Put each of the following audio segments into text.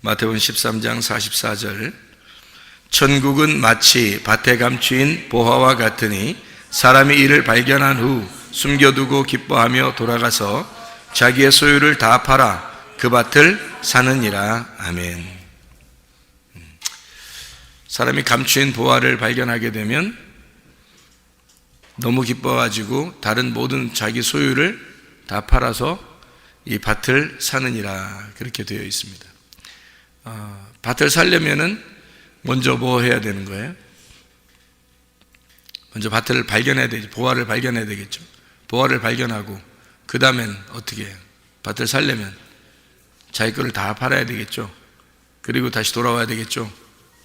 마태복음 13장 44절, 천국은 마치 밭에 감추인 보화와 같으니 사람이 이를 발견한 후 숨겨두고 기뻐하며 돌아가서 자기의 소유를 다 팔아 그 밭을 사느니라. 아멘. 사람이 감추인 보화를 발견하게 되면 너무 기뻐가지고 다른 모든 자기 소유를 다 팔아서 이 밭을 사느니라, 그렇게 되어 있습니다. 밭을 살려면은 먼저 뭐 해야 되는 거예요? 먼저 밭을 발견해야 되죠. 보화를 발견해야 되겠죠. 보화를 발견하고 그 다음엔 어떻게 해요? 밭을 살려면 자기 거를 다 팔아야 되겠죠. 그리고 다시 돌아와야 되겠죠.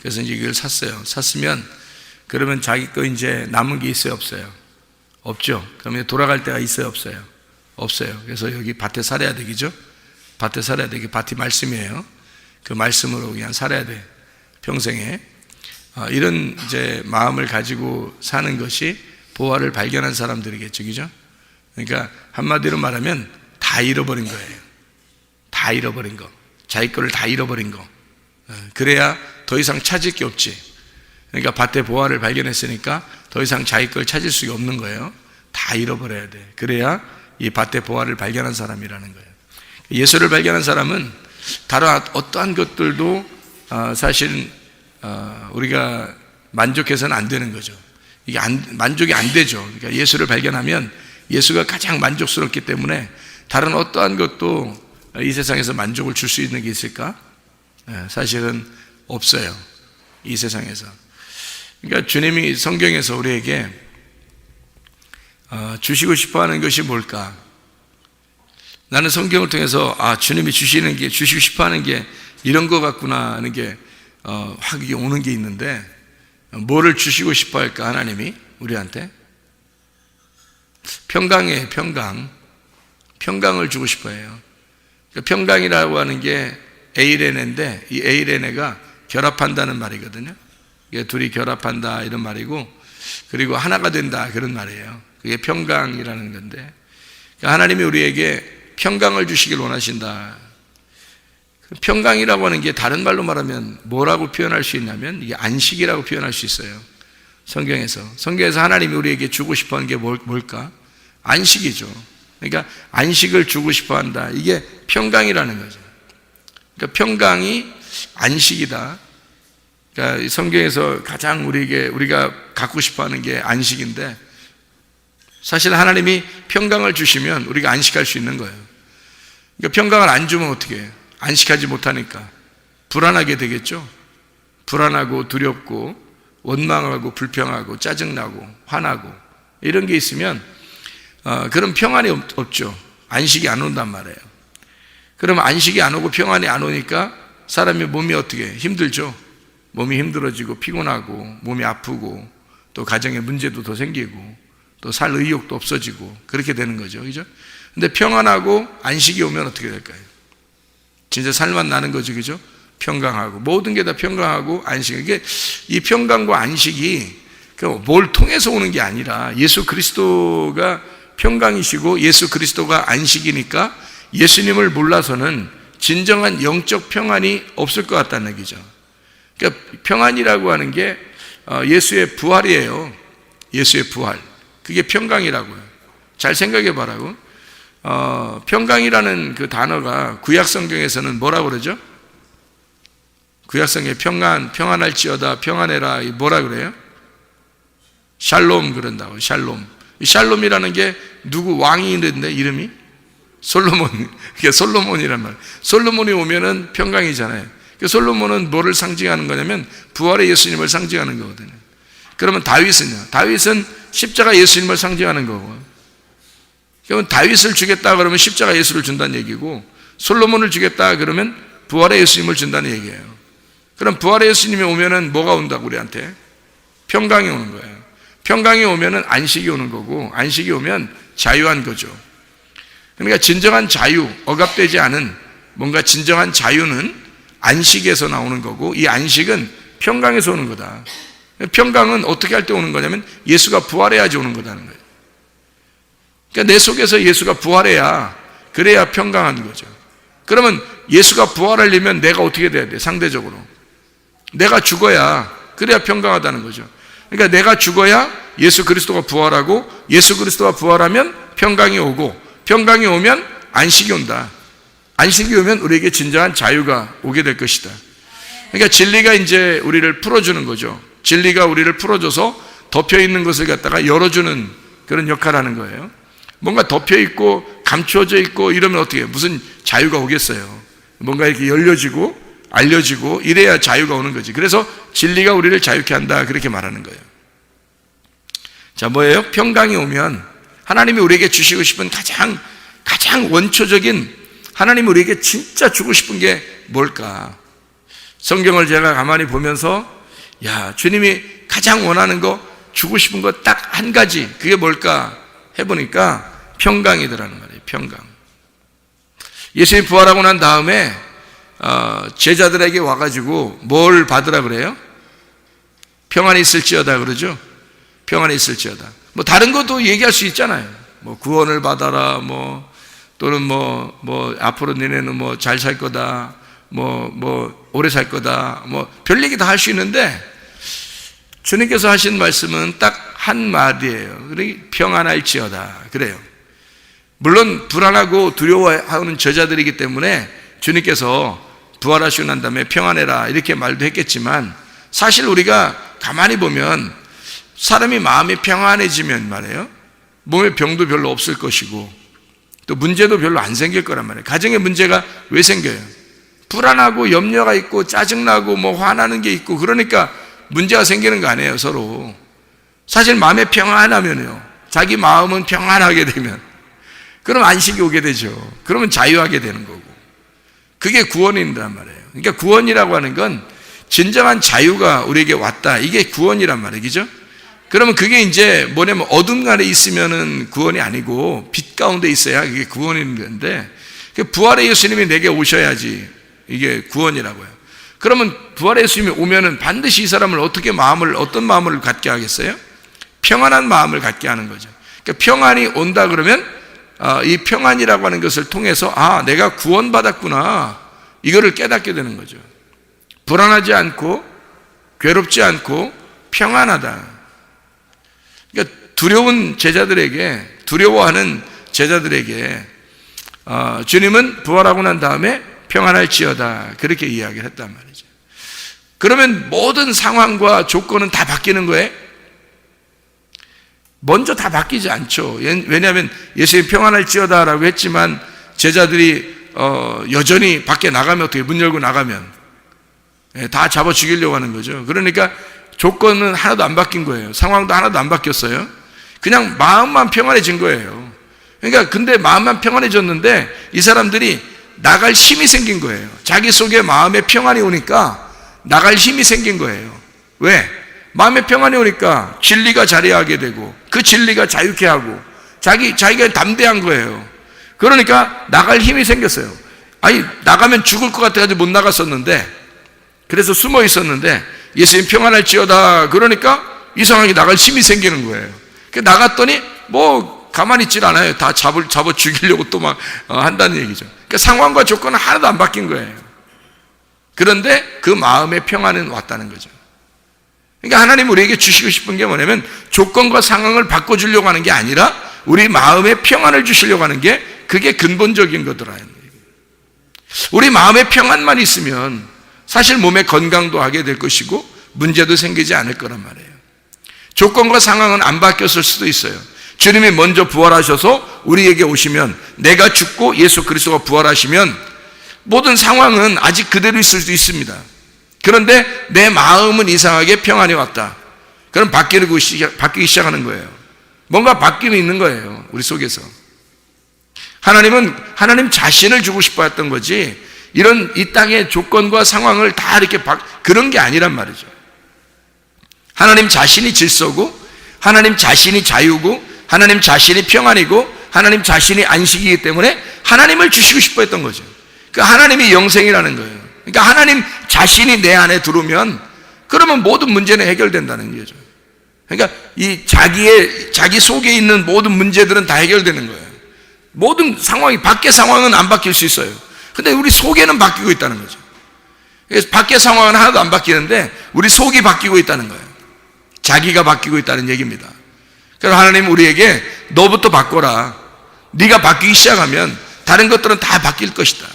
그래서 이제 이걸 샀어요. 샀으면 그러면 자기 거 이제 남은 게 있어요, 없어요? 없죠. 그러면 돌아갈 때가 있어요, 없어요? 없어요. 그래서 여기 밭에 살아야 되겠죠. 밭에 살아야 되게, 밭이 말씀이에요. 그 말씀으로 그냥 살아야 돼, 평생에. 이런 이제 마음을 가지고 사는 것이 보화를 발견한 사람들이겠죠, 그죠? 그러니까 한마디로 말하면 다 잃어버린 거예요. 다 잃어버린 거, 자기 거를 다 잃어버린 거. 그래야 더 이상 찾을 게 없지. 그러니까 밭에 보화를 발견했으니까 더 이상 자기 걸 찾을 수가 없는 거예요. 다 잃어버려야 돼. 그래야 이 밭에 보화를 발견한 사람이라는 거예요. 예수를 발견한 사람은 다른 어떠한 것들도 사실 우리가 만족해서는 안 되는 거죠. 이게 만족이 안 되죠. 그러니까 예수를 발견하면 예수가 가장 만족스럽기 때문에 다른 어떠한 것도 이 세상에서 만족을 줄 수 있는 게 있을까? 사실은 없어요, 이 세상에서. 그러니까 주님이 성경에서 우리에게 주시고 싶어하는 것이 뭘까? 나는 성경을 통해서 주님이 주시고 싶어하는 게 이런 것 같구나 하는 게 확 오는 게 있는데, 뭐를 주시고 싶어할까? 하나님이 우리한테 평강이에요. 평강을 주고 싶어해요. 평강이라고 하는 게 에이레네인데, 이 에이레네가 결합한다는 말이거든요. 이게 둘이 결합한다 이런 말이고, 그리고 하나가 된다 그런 말이에요. 그게 평강이라는 건데, 하나님이 우리에게 평강을 주시길 원하신다. 평강이라고 하는 게 다른 말로 말하면 뭐라고 표현할 수 있냐면, 이게 안식이라고 표현할 수 있어요. 성경에서 하나님이 우리에게 주고 싶어하는 게 뭘까? 안식이죠. 그러니까 안식을 주고 싶어한다, 이게 평강이라는 거죠. 그러니까 평강이 안식이다. 그러니까 성경에서 가장 우리가 갖고 싶어하는 게 안식인데, 사실 하나님이 평강을 주시면 우리가 안식할 수 있는 거예요. 그러니까 평강을 안 주면 어떻게 해요? 안식하지 못하니까 불안하게 되겠죠. 불안하고 두렵고 원망하고 불평하고 짜증나고 화나고 이런 게 있으면 그런 평안이 없죠. 안식이 안 온단 말이에요. 그러면 안식이 안 오고 평안이 안 오니까 사람의 몸이 어떻게 해요? 힘들죠. 몸이 힘들어지고 피곤하고 몸이 아프고 또 가정에 문제도 더 생기고 또 살 의욕도 없어지고 그렇게 되는 거죠, 그죠? 근데 평안하고 안식이 오면 어떻게 될까요? 진짜 살만 나는 거죠, 그죠? 평강하고 모든 게 다 평강하고 안식. 이게 이 평강과 안식이 뭘 통해서 오는 게 아니라 예수 그리스도가 평강이시고 예수 그리스도가 안식이니까 예수님을 몰라서는 진정한 영적 평안이 없을 것 같다는 얘기죠. 그러니까 평안이라고 하는 게 예수의 부활이에요. 예수의 부활. 그게 평강이라고요. 잘 생각해 보라고. 평강이라는 그 단어가 구약 성경에서는 뭐라고 그러죠? 구약 성경에 평안할지어다, 평안해라, 뭐라 그래요? 샬롬 그런다고. 샬롬. 이 샬롬이라는 게 누구 왕이 있는데 이름이? 솔로몬. 그게 솔로몬이란 말. 솔로몬이 오면은 평강이잖아요. 솔로몬은 뭐를 상징하는 거냐면 부활의 예수님을 상징하는 거거든요. 그러면 다윗은요? 다윗은 십자가 예수님을 상징하는 거고. 그러면 다윗을 주겠다 그러면 십자가 예수를 준다는 얘기고, 솔로몬을 주겠다 그러면 부활의 예수님을 준다는 얘기예요. 그럼 부활의 예수님이 오면은 뭐가 온다고 우리한테? 평강이 오는 거예요. 평강이 오면은 안식이 오는 거고, 안식이 오면 자유한 거죠. 그러니까 진정한 자유, 억압되지 않은 뭔가 진정한 자유는 안식에서 나오는 거고, 이 안식은 평강에서 오는 거다. 평강은 어떻게 할 때 오는 거냐면 예수가 부활해야지 오는 거다는 거예요. 그러니까 내 속에서 예수가 부활해야, 그래야 평강한 거죠. 그러면 예수가 부활하려면 내가 어떻게 돼야 돼? 상대적으로 내가 죽어야, 그래야 평강하다는 거죠. 그러니까 내가 죽어야 예수 그리스도가 부활하고, 예수 그리스도가 부활하면 평강이 오고, 평강이 오면 안식이 온다. 안식이 오면 우리에게 진정한 자유가 오게 될 것이다. 그러니까 진리가 이제 우리를 풀어주는 거죠. 진리가 우리를 풀어줘서 덮여있는 것을 갖다가 열어주는 그런 역할을 하는 거예요. 뭔가 덮여있고 감추어져 있고 이러면 어떻게 해요? 무슨 자유가 오겠어요? 뭔가 이렇게 열려지고 알려지고 이래야 자유가 오는 거지. 그래서 진리가 우리를 자유케 한다, 그렇게 말하는 거예요. 자, 뭐예요? 평강이 오면 하나님이 우리에게 주시고 싶은 가장 원초적인, 하나님이 우리에게 진짜 주고 싶은 게 뭘까? 성경을 제가 가만히 보면서, 야, 주님이 가장 원하는 거, 주고 싶은 거 딱 한 가지, 그게 뭘까 해보니까 평강이더라는 말이에요. 평강. 예수님이 부활하고 난 다음에 제자들에게 와가지고 뭘 받으라 그래요? 평안이 있을지어다 그러죠. 평안이 있을지어다. 뭐 다른 것도 얘기할 수 있잖아요. 뭐 구원을 받아라, 뭐 또는 뭐 앞으로 너네는 뭐 잘 살 거다, 뭐 오래 살 거다, 뭐 별 얘기 다 할 수 있는데, 주님께서 하신 말씀은 딱 한 말이에요. 평안할지어다 그래요. 물론 불안하고 두려워하는 저자들이기 때문에 주님께서 부활하시고 난 다음에 평안해라 이렇게 말도 했겠지만, 사실 우리가 가만히 보면 사람이 마음이 평안해지면 말이에요, 몸에 병도 별로 없을 것이고 또 문제도 별로 안 생길 거란 말이에요. 가정에 문제가 왜 생겨요? 불안하고 염려가 있고 짜증나고 뭐 화나는 게 있고, 그러니까 문제가 생기는 거 아니에요, 서로. 사실 마음에 평안하면요, 자기 마음은 평안하게 되면 그럼 안식이 오게 되죠. 그러면 자유하게 되는 거고, 그게 구원이란 말이에요. 그러니까 구원이라고 하는 건 진정한 자유가 우리에게 왔다, 이게 구원이란 말이죠. 그러면 그게 이제 뭐냐면 어둠 안에 있으면은 구원이 아니고 빛 가운데 있어야 그게 구원인 건데, 부활의 예수님이 내게 오셔야지 이게 구원이라고요. 그러면 부활의 예수님이 오면은 반드시 이 사람을 어떤 마음을 갖게 하겠어요? 평안한 마음을 갖게 하는 거죠. 그러니까 평안이 온다 그러면 이 평안이라고 하는 것을 통해서 내가 구원받았구나, 이거를 깨닫게 되는 거죠. 불안하지 않고 괴롭지 않고 평안하다. 그러니까 두려워하는 제자들에게 주님은 부활하고 난 다음에 평안할지어다, 그렇게 이야기를 했단 말이죠. 그러면 모든 상황과 조건은 다 바뀌는 거예요? 먼저 다 바뀌지 않죠. 왜냐하면 예수님 평안할지어다라고 했지만 제자들이 여전히 밖에 나가면 어떻게, 문 열고 나가면 다 잡아 죽이려고 하는 거죠. 그러니까 조건은 하나도 안 바뀐 거예요. 상황도 하나도 안 바뀌었어요. 그냥 마음만 평안해진 거예요. 그러니까 근데 마음만 평안해졌는데 이 사람들이 나갈 힘이 생긴 거예요. 자기 속에 마음에 평안이 오니까 나갈 힘이 생긴 거예요. 왜? 마음에 평안이 오니까 진리가 자리하게 되고, 그 진리가 자유케 하고, 자기가 담대한 거예요. 그러니까 나갈 힘이 생겼어요. 아니, 나가면 죽을 것 같아가지고 못 나갔었는데, 그래서 숨어 있었는데 예수님 평안할지어다 그러니까 이상하게 나갈 힘이 생기는 거예요. 나갔더니 뭐 가만히 있질 않아요. 다 잡아 죽이려고 또 막 한다는 얘기죠. 그러니까 상황과 조건은 하나도 안 바뀐 거예요. 그런데 그 마음의 평안은 왔다는 거죠. 그러니까 하나님 우리에게 주시고 싶은 게 뭐냐면 조건과 상황을 바꿔주려고 하는 게 아니라 우리 마음의 평안을 주시려고 하는 게, 그게 근본적인 거더라. 우리 마음의 평안만 있으면 사실 몸의 건강도 하게 될 것이고 문제도 생기지 않을 거란 말이에요. 조건과 상황은 안 바뀌었을 수도 있어요. 주님이 먼저 부활하셔서 우리에게 오시면, 내가 죽고 예수 그리스도가 부활하시면 모든 상황은 아직 그대로 있을 수 있습니다. 그런데 내 마음은 이상하게 평안이 왔다. 그럼 바뀌기 시작하는 거예요. 뭔가 바뀌는 있는 거예요, 우리 속에서. 하나님은 하나님 자신을 주고 싶어 했던 거지, 이 땅의 조건과 상황을 다 이렇게 그런 게 아니란 말이죠. 하나님 자신이 질서고, 하나님 자신이 자유고, 하나님 자신이 평안이고, 하나님 자신이 안식이기 때문에 하나님을 주시고 싶어 했던 거죠. 그 하나님이 영생이라는 거예요. 그러니까 하나님 자신이 내 안에 들어오면 그러면 모든 문제는 해결된다는 거죠. 그러니까 자기 속에 있는 모든 문제들은 다 해결되는 거예요. 모든 상황이, 밖의 상황은 안 바뀔 수 있어요. 근데 우리 속에는 바뀌고 있다는 거죠. 그래서 밖의 상황은 하나도 안 바뀌는데 우리 속이 바뀌고 있다는 거예요. 자기가 바뀌고 있다는 얘기입니다. 그래서 하나님 우리에게 너부터 바꿔라. 네가 바뀌기 시작하면 다른 것들은 다 바뀔 것이다.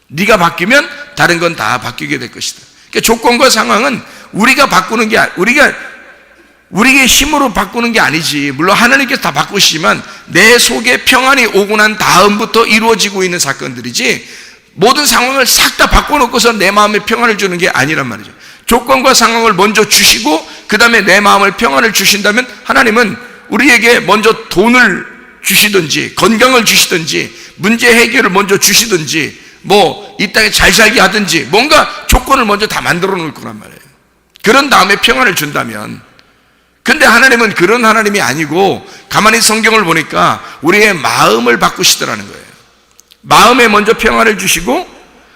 네가 바뀌면 다른 건 다 바뀌게 될 것이다. 그러니까 조건과 상황은 우리가 바꾸는 게 우리의 힘으로 바꾸는 게 아니지. 물론 하나님께서 다 바꾸시지만 내 속에 평안이 오고 난 다음부터 이루어지고 있는 사건들이지, 모든 상황을 싹 다 바꿔놓고서 내 마음에 평안을 주는 게 아니란 말이죠. 조건과 상황을 먼저 주시고 그 다음에 내 마음을 평안을 주신다면 하나님은 우리에게 먼저 돈을 주시든지 건강을 주시든지 문제 해결을 먼저 주시든지 뭐 이 땅에 잘 살게 하든지 뭔가 조건을 먼저 다 만들어 놓을 거란 말이에요. 그런 다음에 평안을 준다면. 근데 하나님은 그런 하나님이 아니고 가만히 성경을 보니까 우리의 마음을 바꾸시더라는 거예요. 마음에 먼저 평안을 주시고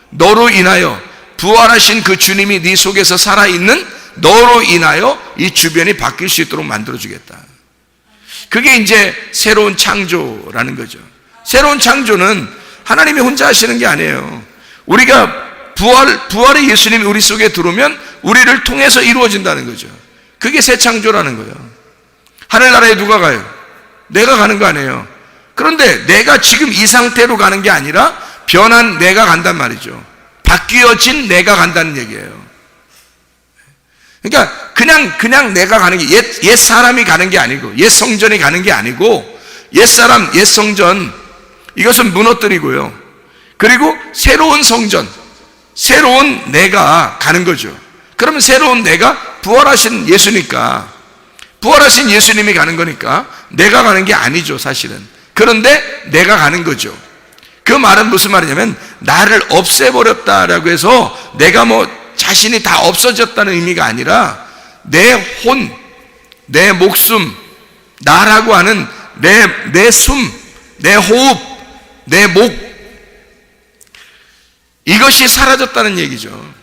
너로 인하여 부활하신 그 주님이 네 속에서 살아있는 너로 인하여 이 주변이 바뀔 수 있도록 만들어주겠다. 그게 이제 새로운 창조라는 거죠. 새로운 창조는 하나님이 혼자 하시는 게 아니에요. 우리가 부활의 예수님이 우리 속에 들어오면 우리를 통해서 이루어진다는 거죠. 그게 새 창조라는 거예요. 하늘나라에 누가 가요? 내가 가는 거 아니에요. 그런데 내가 지금 이 상태로 가는 게 아니라 변한 내가 간단 말이죠. 바뀌어진 내가 간다는 얘기예요. 그러니까 그냥 내가 가는 게 옛 사람이 가는 게 아니고 옛 성전이 가는 게 아니고 옛 사람, 옛 성전 이것은 무너뜨리고요. 그리고 새로운 성전, 새로운 내가 가는 거죠. 그러면 새로운 내가 부활하신 예수니까, 부활하신 예수님이 가는 거니까 내가 가는 게 아니죠, 사실은. 그런데 내가 가는 거죠. 그 말은 무슨 말이냐면 나를 없애버렸다라고 해서 내가 뭐 자신이 다 없어졌다는 의미가 아니라 내 혼, 내 목숨, 나라고 하는 내 숨, 내 호흡, 내 목, 이것이 사라졌다는 얘기죠.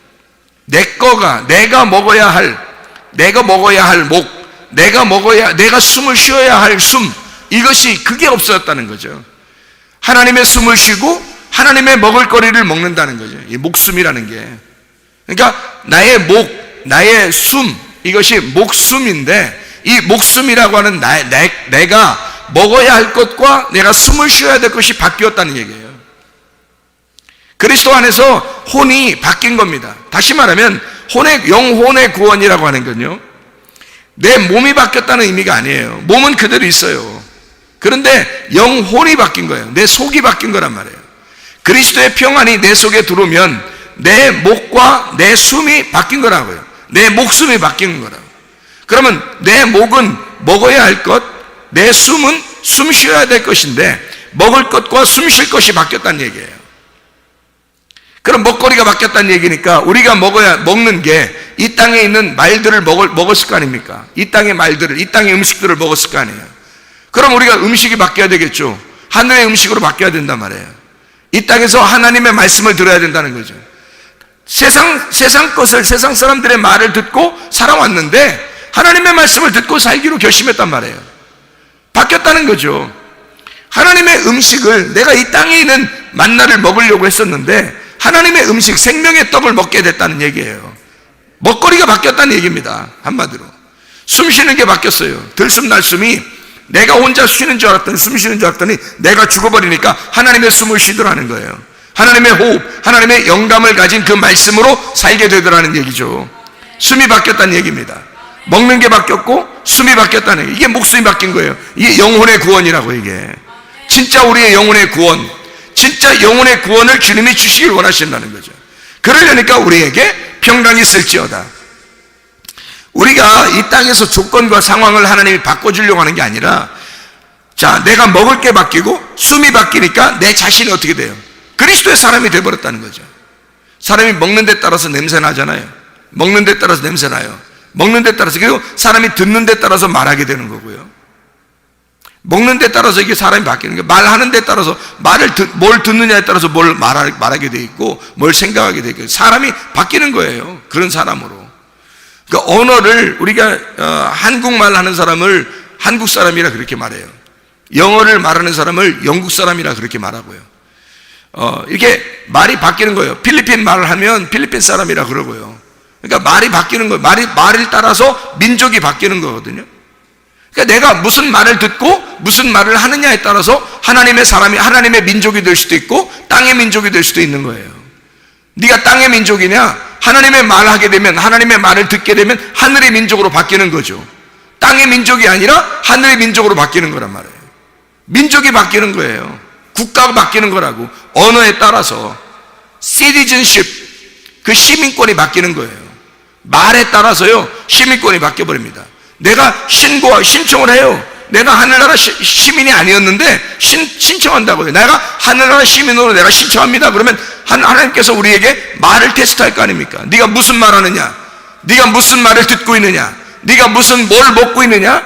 내가 먹어야 할 목, 내가 숨을 쉬어야 할 숨, 이것이 그게 없어졌다는 거죠. 하나님의 숨을 쉬고 하나님의 먹을 거리를 먹는다는 거죠. 이 목숨이라는 게. 그러니까 나의 목, 나의 숨, 이것이 목숨인데 이 목숨이라고 하는 내가 먹어야 할 것과 내가 숨을 쉬어야 될 것이 바뀌었다는 얘기예요. 그리스도 안에서 혼이 바뀐 겁니다. 다시 말하면 영혼의 구원이라고 하는 건요, 내 몸이 바뀌었다는 의미가 아니에요. 몸은 그대로 있어요. 그런데 영혼이 바뀐 거예요. 내 속이 바뀐 거란 말이에요. 그리스도의 평안이 내 속에 들어오면 내 목과 내 숨이 바뀐 거라고요. 내 목숨이 바뀐 거라고. 그러면 내 목은 먹어야 할 것, 내 숨은 숨 쉬어야 될 것인데 먹을 것과 숨 쉴 것이 바뀌었다는 얘기예요. 그럼 먹거리가 바뀌었다는 얘기니까 우리가 먹는 게 이 땅에 있는 말들을 먹었을 거 아닙니까? 이 땅의 말들을, 이 땅의 음식들을 먹었을 거 아니에요. 그럼 우리가 음식이 바뀌어야 되겠죠. 하늘의 음식으로 바뀌어야 된단 말이에요. 이 땅에서 하나님의 말씀을 들어야 된다는 거죠. 세상 것을, 세상 사람들의 말을 듣고 살아왔는데 하나님의 말씀을 듣고 살기로 결심했단 말이에요. 바뀌었다는 거죠. 하나님의 음식을, 내가 이 땅에 있는 만나를 먹으려고 했었는데 하나님의 음식, 생명의 떡을 먹게 됐다는 얘기예요. 먹거리가 바뀌었다는 얘기입니다. 한마디로 숨 쉬는 게 바뀌었어요. 들숨 날숨이 내가 혼자 쉬는 줄 알았더니, 숨 쉬는 줄 알았더니 내가 죽어버리니까 하나님의 숨을 쉬더라는 거예요. 하나님의 호흡, 하나님의 영감을 가진 그 말씀으로 살게 되더라는 얘기죠. 숨이 바뀌었다는 얘기입니다. 먹는 게 바뀌었고 숨이 바뀌었다는 얘기. 이게 목숨이 바뀐 거예요. 이게 영혼의 구원이라고. 이게 진짜 우리의 영혼의 구원, 진짜 영혼의 구원을 주님이 주시길 원하신다는 거죠. 그러려니까 우리에게 평강이 있을지어다. 우리가 이 땅에서 조건과 상황을 하나님이 바꿔주려고 하는 게 아니라, 자, 내가 먹을 게 바뀌고 숨이 바뀌니까 내 자신이 어떻게 돼요? 그리스도의 사람이 되어버렸다는 거죠. 사람이 먹는 데 따라서 냄새 나잖아요. 먹는 데 따라서 냄새 나요. 먹는 데 따라서, 그리고 사람이 듣는 데 따라서 말하게 되는 거고요. 먹는 데 따라서 이게 사람이 바뀌는 거예요. 말하는 데 따라서 뭘 듣느냐에 따라서 뭘 말하게 돼 있고 뭘 생각하게 돼 있고 사람이 바뀌는 거예요. 그런 사람으로. 그러니까 언어를 우리가 한국말 하는 사람을 한국 사람이라 그렇게 말해요. 영어를 말하는 사람을 영국 사람이라 그렇게 말하고요. 이렇게 말이 바뀌는 거예요. 필리핀 말을 하면 필리핀 사람이라 그러고요. 그러니까 말이 바뀌는 거예요. 말을 따라서 민족이 바뀌는 거거든요. 그러니까 내가 무슨 말을 듣고 무슨 말을 하느냐에 따라서 하나님의 사람이, 하나님의 민족이 될 수도 있고 땅의 민족이 될 수도 있는 거예요. 네가 땅의 민족이냐, 하나님의 말을 하게 되면, 하나님의 말을 듣게 되면 하늘의 민족으로 바뀌는 거죠. 땅의 민족이 아니라 하늘의 민족으로 바뀌는 거란 말이에요. 민족이 바뀌는 거예요. 국가가 바뀌는 거라고. 언어에 따라서 citizenship, 그 시민권이 바뀌는 거예요. 말에 따라서요 시민권이 바뀌어버립니다. 내가 신청을 해요. 내가 하늘나라 시민이 아니었는데 신청한다고요. 내가 하늘나라 시민으로 내가 신청합니다. 그러면 하나님께서 우리에게 말을 테스트할 거 아닙니까? 네가 무슨 말 하느냐, 네가 무슨 말을 듣고 있느냐, 네가 뭘 먹고 있느냐,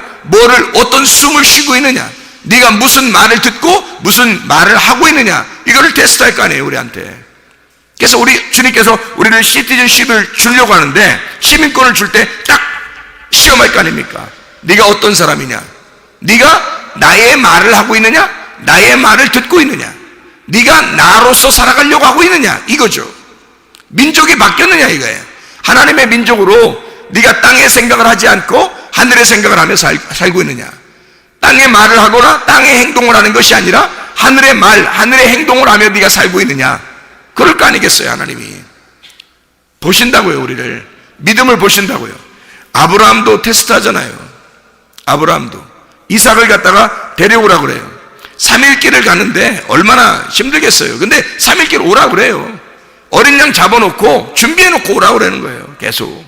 어떤 숨을 쉬고 있느냐, 네가 무슨 말을 듣고 무슨 말을 하고 있느냐, 이거를 테스트할 거 아니에요 우리한테. 그래서 주님께서 우리를 시티즌십을 주려고 하는데, 시민권을 줄 때 딱 시험할 거 아닙니까? 네가 어떤 사람이냐, 네가 나의 말을 하고 있느냐, 나의 말을 듣고 있느냐, 네가 나로서 살아가려고 하고 있느냐, 이거죠. 민족이 바뀌었느냐 이거예요. 하나님의 민족으로 네가 땅의 생각을 하지 않고 하늘의 생각을 하며 살고 있느냐, 땅의 말을 하거나 땅의 행동을 하는 것이 아니라 하늘의 말, 하늘의 행동을 하며 네가 살고 있느냐, 그럴 거 아니겠어요. 하나님이 보신다고요. 우리를 믿음을 보신다고요. 아브라함도 테스트하잖아요. 아브라함도 이삭을 갖다가 데려오라고 그래요. 3일 길을 가는데 얼마나 힘들겠어요. 근데 3일 길 오라고 그래요. 어린 양 잡아놓고 준비해놓고 오라고 그러는 거예요. 계속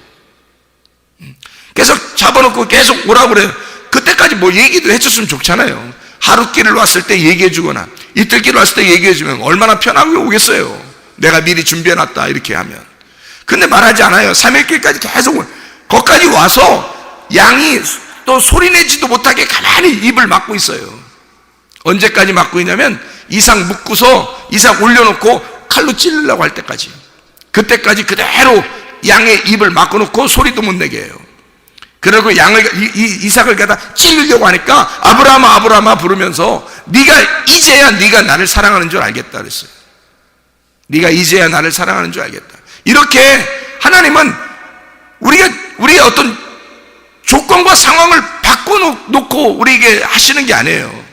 잡아놓고 계속 오라고 그래요. 그때까지 뭐 얘기도 해줬으면 좋잖아요. 하루 길을 왔을 때 얘기해주거나 이틀 길을 왔을 때 얘기해주면 얼마나 편하게 오겠어요. 내가 미리 준비해놨다 이렇게 하면. 근데 말하지 않아요. 3일 길까지 계속 거기까지 와서 양이 또 소리내지도 못하게 가만히 입을 막고 있어요. 언제까지 막고 있냐면 이삭 묶고서 이삭 올려놓고 칼로 찌르려고 할 때까지, 그때까지 그대로 양의 입을 막고 놓고 소리도 못 내게 해요. 그리고 이삭을 갖다 찌르려고 하니까 아브라함아 아브라함아 부르면서 이제야 네가 나를 사랑하는 줄 알겠다 그랬어요. 네가 이제야 나를 사랑하는 줄 알겠다. 이렇게 하나님은 우리의 어떤 조건과 상황을 바꿔놓고 우리에게 하시는 게 아니에요.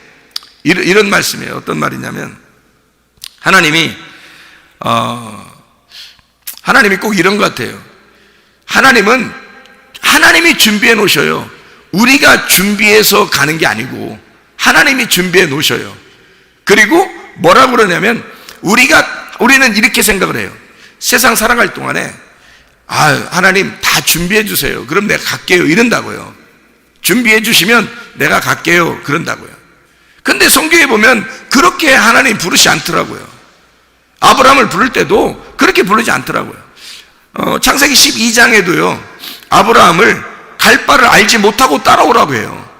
이런 말씀이에요. 어떤 말이냐면 하나님이 꼭 이런 것 같아요. 하나님이 준비해 놓으셔요. 우리가 준비해서 가는 게 아니고 하나님이 준비해 놓으셔요. 그리고 뭐라고 그러냐면 우리는 이렇게 생각을 해요. 세상 살아갈 동안에 하나님 다 준비해 주세요. 그럼 내가 갈게요. 이런다고요. 준비해 주시면 내가 갈게요. 그런다고요. 근데 성경에 보면 그렇게 하나님 부르지 않더라고요. 아브라함을 부를 때도 그렇게 부르지 않더라고요. 창세기 12장에도요 아브라함을 갈 바를 알지 못하고 따라오라고 해요.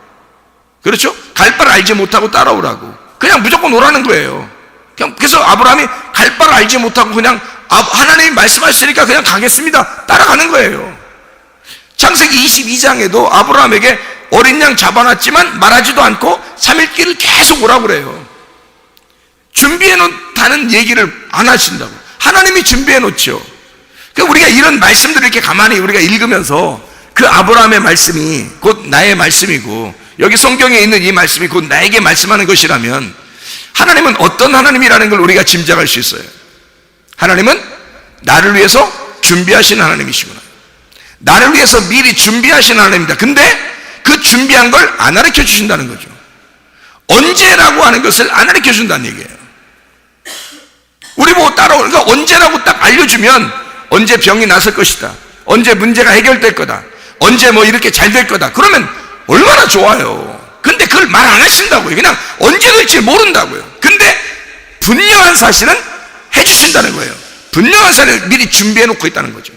그렇죠? 갈 바를 알지 못하고 따라오라고. 그냥 무조건 오라는 거예요. 그래서 아브라함이 갈 바를 알지 못하고 그냥 하나님이 말씀하셨으니까 그냥 가겠습니다. 따라가는 거예요. 창세기 22장에도 아브라함에게 어린 양 잡아놨지만 말하지도 않고 3일 길을 계속 오라고 그래요. 준비해 놓다는 얘기를 안 하신다고. 하나님이 준비해 놓죠. 그러니까 우리가 이런 말씀들을 이렇게 가만히 우리가 읽으면서 그 아브라함의 말씀이 곧 나의 말씀이고 여기 성경에 있는 이 말씀이 곧 나에게 말씀하는 것이라면 하나님은 어떤 하나님이라는 걸 우리가 짐작할 수 있어요. 하나님은 나를 위해서 준비하신 하나님이시구나. 나를 위해서 미리 준비하신 하나님입니다. 근데 그 준비한 걸 안 가르쳐 주신다는 거죠. 언제라고 하는 것을 안 가르쳐 준다는 얘기예요. 우리 보고 따라오는, 그러니까 언제라고 딱 알려주면 언제 병이 났을 것이다, 언제 문제가 해결될 거다, 언제 뭐 이렇게 잘 될 거다, 그러면 얼마나 좋아요. 근데 그걸 말 안 하신다고요. 그냥 언제 될지 모른다고요. 근데 분명한 사실은 해주신다는 거예요. 분명한 사실을 미리 준비해 놓고 있다는 거죠.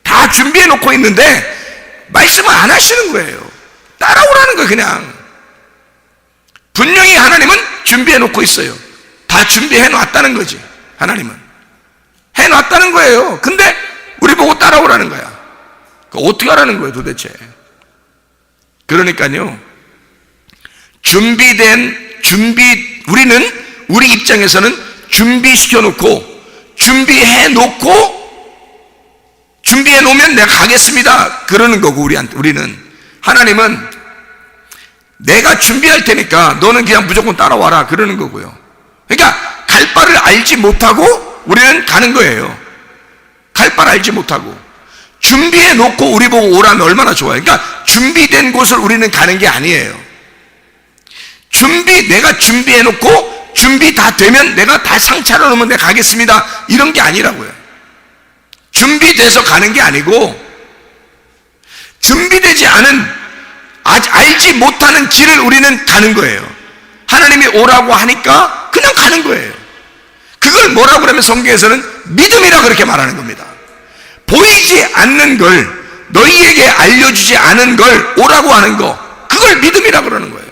다 준비해 놓고 있는데 말씀을 안 하시는 거예요. 따라오라는 거예요. 그냥 분명히 하나님은 준비해 놓고 있어요. 다 준비해 놨다는 거지. 하나님은 해놨다는 거예요. 근데 우리 보고 따라오라는 거야. 어떻게 하라는 거예요 도대체. 그러니까요, 우리는 우리 입장에서는 준비시켜 놓고, 준비해 놓으면 내가 가겠습니다 그러는 거고, 우리는. 하나님은 내가 준비할 테니까 너는 그냥 무조건 따라와라 그러는 거고요. 그러니까 갈 바를 알지 못하고 우리는 가는 거예요. 갈 바를 알지 못하고. 준비해 놓고 우리 보고 오라면 얼마나 좋아요. 그러니까 준비된 곳을 우리는 가는 게 아니에요. 내가 준비해 놓고 준비 다 되면 내가 다 상 차려놓으면 내가 가겠습니다 이런 게 아니라고요. 준비돼서 가는 게 아니고, 준비되지 않은, 아직 알지 못하는 길을 우리는 가는 거예요. 하나님이 오라고 하니까 그냥 가는 거예요. 그걸 뭐라고 그러면 성경에서는 믿음이라 그렇게 말하는 겁니다. 보이지 않는 걸, 너희에게 알려주지 않은 걸 오라고 하는 거, 그걸 믿음이라 그러는 거예요.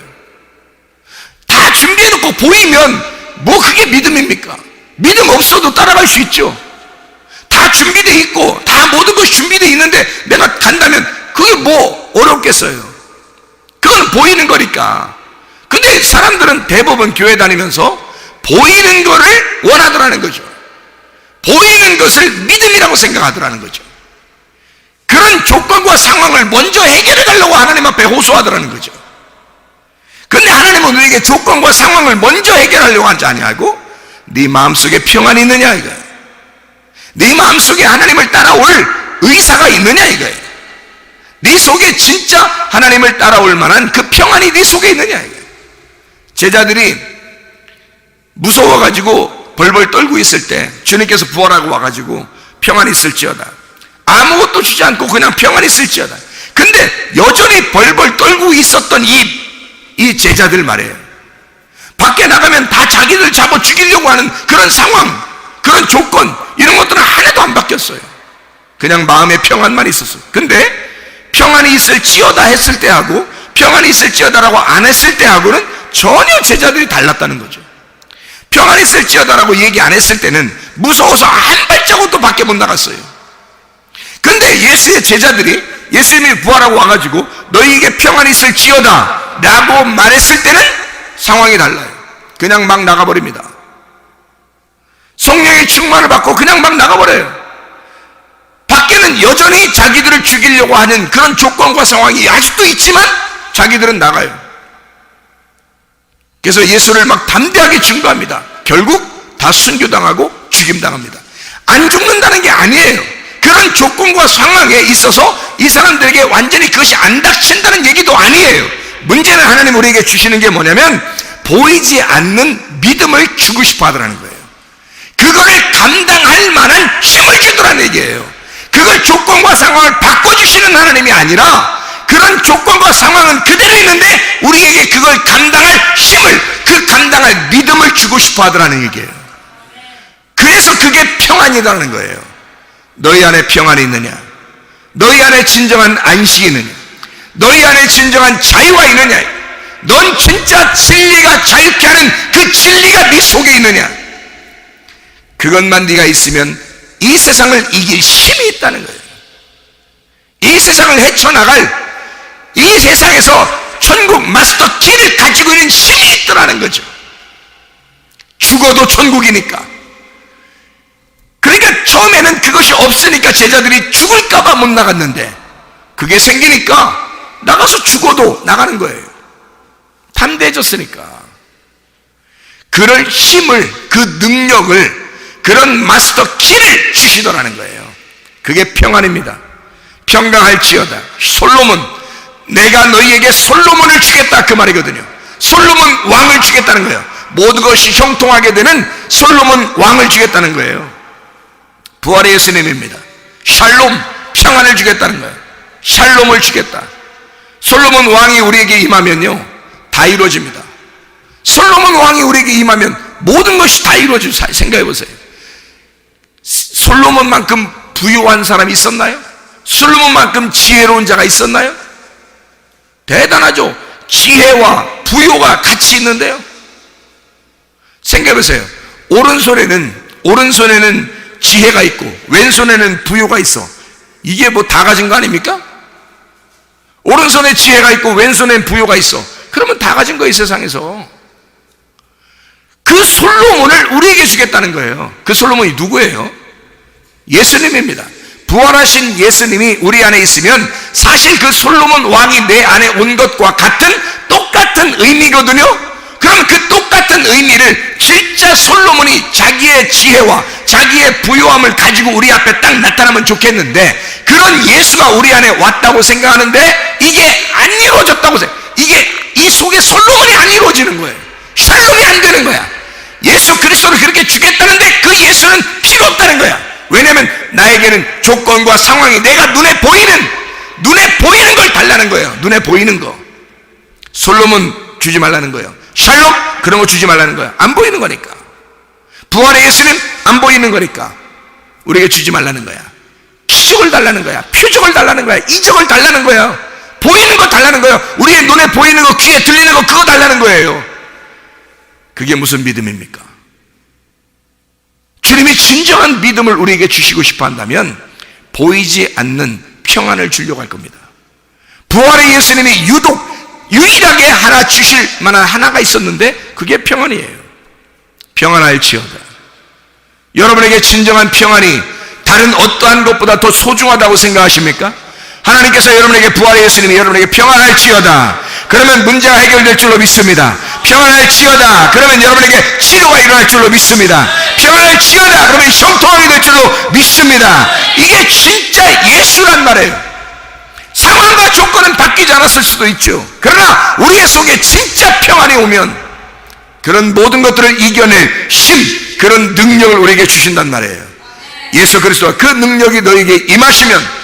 다 준비해놓고 보이면 뭐 그게 믿음입니까? 믿음 없어도 따라갈 수 있죠. 다 준비되어 있고 다 모든 것이 준비되어 있는데 내가 간다면 그게 뭐 어렵겠어요. 그건 보이는 거니까. 근데 사람들은 대부분 교회 다니면서 보이는 거를 원하더라는 거죠. 보이는 것을 믿음이라고 생각하더라는 거죠. 그런 조건과 상황을 먼저 해결해 가려고 하나님 앞에 호소하더라는 거죠. 근데 하나님은 우리에게 조건과 상황을 먼저 해결하려고 하지 아니하고 네 마음속에 평안이 있느냐 이거예요. 네 마음속에 하나님을 따라올 의사가 있느냐 이거예요. 네 속에 진짜 하나님을 따라올 만한 그 평안이 네 속에 있느냐 이거예요. 제자들이 무서워가지고 벌벌 떨고 있을 때 주님께서 부활하고 와가지고 평안이 있을지어다, 아무것도 주지 않고 그냥 평안이 있을지어다. 근데 여전히 벌벌 떨고 있었던 이 제자들 말이에요. 밖에 나가면 다 자기들 잡아 죽이려고 하는 그런 상황, 그런 조건, 이런 것들은 하나도 안 바뀌었어요. 그냥 마음의 평안만 있었어요. 근데 평안이 있을지어다 했을 때하고 평안이 있을지어다라고 안 했을 때하고는 전혀 제자들이 달랐다는 거죠. 평안이 있을지어다라고 얘기 안 했을 때는 무서워서 한 발자국도 밖에 못 나갔어요. 근데 예수의 제자들이 예수님이 부활하고 와가지고 너희에게 평안이 있을지어다 라고 말했을 때는 상황이 달라요. 그냥 막 나가버립니다. 성령의 충만을 받고 그냥 막 나가버려요. 밖에는 여전히 자기들을 죽이려고 하는 그런 조건과 상황이 아직도 있지만 자기들은 나가요. 그래서 예수를 막 담대하게 증거합니다. 결국 다 순교당하고 죽임당합니다. 안 죽는다는 게 아니에요. 그런 조건과 상황에 있어서 이 사람들에게 완전히 그것이 안 닥친다는 얘기도 아니에요. 문제는 하나님 우리에게 주시는 게 뭐냐면 보이지 않는 믿음을 주고 싶어 하더라는 거예요. 그거를 감당할 만한 힘을 주더라는 얘기예요. 그걸 조건과 상황을 바꿔주시는 하나님이 아니라 그런 조건과 상황은 그대로 있는데 우리에게 그걸 감당할 힘을, 그 감당할 믿음을 주고 싶어 하더라는 얘기예요. 그래서 그게 평안이라는 거예요. 너희 안에 평안이 있느냐? 너희 안에 진정한 안식이 있느냐? 너희 안에 진정한 자유가 있느냐? 넌 진짜 진리가 자유케 하는 그 진리가 네 속에 있느냐? 그것만 네가 있으면 이 세상을 이길 힘이 있다는 거예요. 이 세상을 헤쳐나갈, 이 세상에서 천국 마스터 키를 가지고 있는 힘이 있더라는 거죠. 죽어도 천국이니까. 그러니까 처음에는 그것이 없으니까 제자들이 죽을까봐 못 나갔는데 그게 생기니까 나가서 죽어도 나가는 거예요. 담대해졌으니까. 그럴 힘을, 그 능력을, 그런 마스터 키를 주시더라는 거예요. 그게 평안입니다. 평강할지어다. 솔로몬, 내가 너희에게 솔로몬을 주겠다 그 말이거든요. 솔로몬 왕을 주겠다는 거예요. 모든 것이 형통하게 되는 솔로몬 왕을 주겠다는 거예요. 부활의 예수님입니다. 샬롬, 평안을 주겠다는 거예요. 샬롬을 주겠다. 솔로몬 왕이 우리에게 임하면요 다 이루어집니다. 솔로몬 왕이 우리에게 임하면 모든 것이 다 이루어져요. 생각해 보세요. 솔로몬만큼 부유한 사람이 있었나요? 솔로몬만큼 지혜로운 자가 있었나요? 대단하죠. 지혜와 부요가 같이 있는데요. 생각해 보세요. 오른손에는 지혜가 있고 왼손에는 부요가 있어. 이게 뭐 다 가진 거 아닙니까? 오른손에 지혜가 있고 왼손엔 부요가 있어. 그러면 다 가진 거예요, 세상에서. 그 그 솔로몬을 우리에게 주겠다는 거예요. 그 솔로몬이 누구예요? 예수님입니다. 부활하신 예수님이 우리 안에 있으면 사실 그 솔로몬 왕이 내 안에 온 것과 똑같은 의미거든요. 그럼 그 똑같은 의미를 진짜 솔로몬이 자기의 지혜와 자기의 부요함을 가지고 우리 앞에 딱 나타나면 좋겠는데, 그런 예수가 우리 안에 왔다고 생각하는데 이게 안 이루어졌다고 이 속에 솔로몬이 안 이루어지는 거예요. 샬롬이 안 되는 거야. 예수 그리스도를 그렇게 주겠다는데 그 예수는 필요 없다는 거야. 왜냐하면 나에게는 조건과 상황이 내가 눈에 보이는 걸 달라는 거예요. 눈에 보이는 거. 솔로몬 주지 말라는 거예요. 샬롬 그런 거 주지 말라는 거예요. 안 보이는 거니까. 부활의 예수님 안 보이는 거니까 우리에게 주지 말라는 거야. 기적을 달라는 거야. 표적을 달라는 거야. 이적을 달라는 거야. 보이는 거 달라는 거예요. 우리의 눈에 보이는 거, 귀에 들리는 거, 그거 달라는 거예요. 그게 무슨 믿음입니까? 주님이 진정한 믿음을 우리에게 주시고 싶어 한다면 보이지 않는 평안을 주려고 할 겁니다. 부활의 예수님이 유일하게 하나 주실 만한 하나가 있었는데 그게 평안이에요. 평안할지어다. 여러분에게 진정한 평안이 다른 어떠한 것보다 더 소중하다고 생각하십니까? 하나님께서 여러분에게, 부활의 예수님이 여러분에게 평안할지어다 그러면 문제가 해결될 줄로 믿습니다. 평안할지어다 그러면 여러분에게 치료가 일어날 줄로 믿습니다. 평안할지어다 그러면 형통하게 될 줄로 믿습니다. 이게 진짜 예수란 말이에요. 상황과 조건은 바뀌지 않았을 수도 있죠. 그러나 우리의 속에 진짜 평안이 오면 그런 모든 것들을 이겨낼 힘, 그런 능력을 우리에게 주신단 말이에요. 예수 그리스도가 그 능력이 너에게 임하시면,